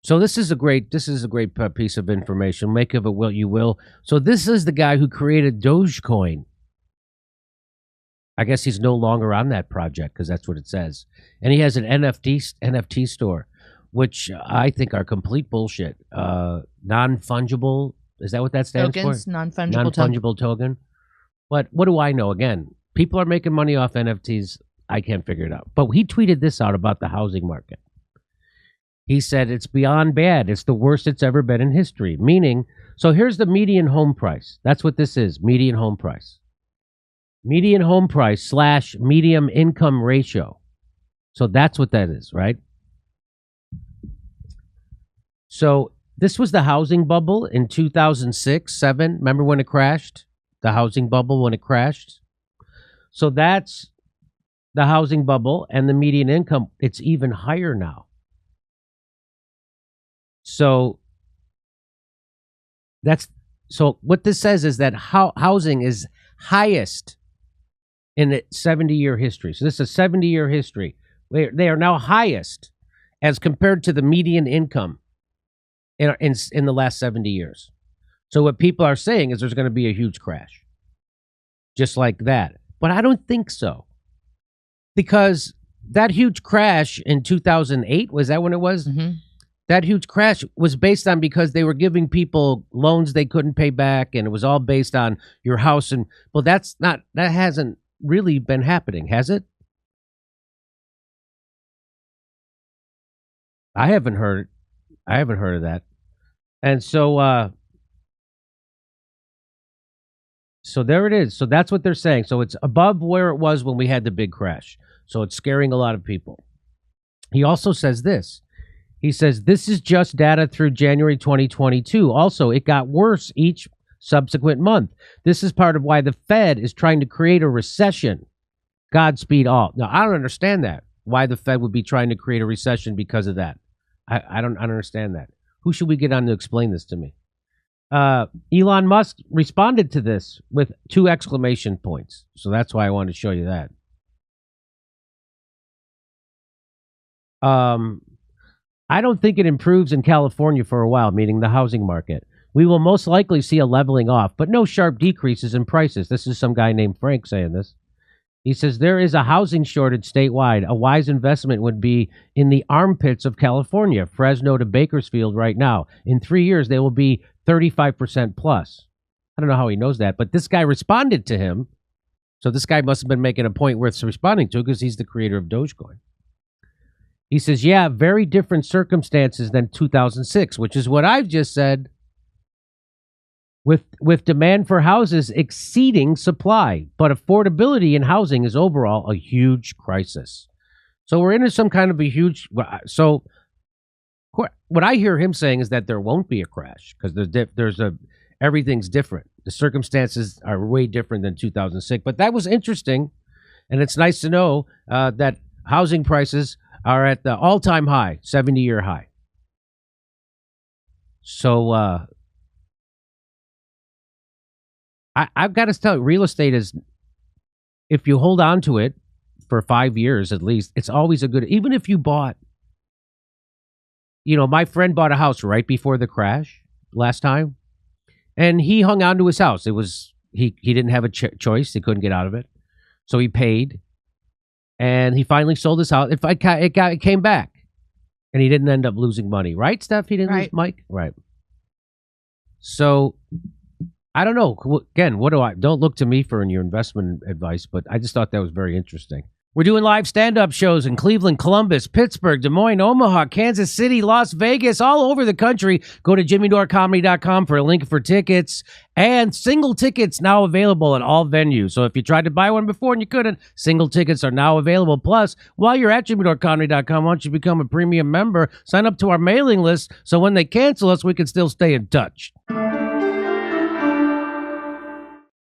So this is a great piece of information. Make of it what you will. So this is the guy who created Dogecoin. I guess he's no longer on that project because that's what it says. And he has an NFT store, which I think are complete bullshit. Non-fungible, is that what that stands Tokens, for? non-fungible token. But what do I know? Again, people are making money off NFTs. I can't figure it out. But he tweeted this out about the housing market. He said, it's beyond bad. It's the worst it's ever been in history. Meaning, so here's the median home price. That's what this is, median home price. Median home price / median income ratio. So that's what that is, right? So this was the housing bubble in 2006, 7. Remember when it crashed? The housing bubble when it crashed? So that's the housing bubble and the median income. It's even higher now. So what this says is that housing is highest in a 70-year history. So this is a 70-year history. They are now highest as compared to the median income in the last 70 years. So what people are saying is there's going to be a huge crash. Just like that. But I don't think so. Because that huge crash in 2008, was that when it was? Mm-hmm. That huge crash was based on because they were giving people loans they couldn't pay back, and it was all based on your house. And well, that hasn't really been happening, has it? I haven't heard of that. And so there it is. So that's what they're saying. So it's above where it was when we had the big crash. So it's scaring a lot of people. He also says this. He says, this is just data through January 2022. Also, it got worse each subsequent month. This is part of why the Fed is trying to create a recession. Godspeed all. Now, I don't understand that. Why the Fed would be trying to create a recession because of that. I don't understand that. Who should we get on to explain this to me? Elon Musk responded to this with 2 exclamation points. So that's why I wanted to show you that. I don't think it improves in California for a while, meaning the housing market. We will most likely see a leveling off, but no sharp decreases in prices. This is some guy named Frank saying this. He says, there is a housing shortage statewide. A wise investment would be in the armpits of California, Fresno to Bakersfield right now. In 3 years, they will be 35% plus. I don't know how he knows that, but this guy responded to him. So this guy must have been making a point worth responding to because he's the creator of Dogecoin. He says, yeah, very different circumstances than 2006, which is what I've just said. With demand for houses exceeding supply, but affordability in housing is overall a huge crisis. So we're into some kind of a huge. So what I hear him saying is that there won't be a crash because everything's different. The circumstances are way different than 2006. But that was interesting, and it's nice to know that housing prices are at the all-time high, 70-year high. So I've got to tell you, real estate is, if you hold on to it for 5 years at least, it's always a good, even if you bought, my friend bought a house right before the crash last time, and he hung on to his house. It was, he didn't have a choice. He couldn't get out of it. So he paid, and he finally sold his house. It came back, and he didn't end up losing money. Right, Steph? He didn't lose, Mike? Right. So I don't know. Again, don't look to me for your investment advice, but I just thought that was very interesting. We're doing live stand-up shows in Cleveland, Columbus, Pittsburgh, Des Moines, Omaha, Kansas City, Las Vegas, all over the country. Go to jimmydorecomedy.com for a link for tickets, and single tickets now available at all venues. So if you tried to buy one before and you couldn't, single tickets are now available. Plus, while you're at jimmydorecomedy.com, why don't you become a premium member? Sign up to our mailing list so when they cancel us, we can still stay in touch.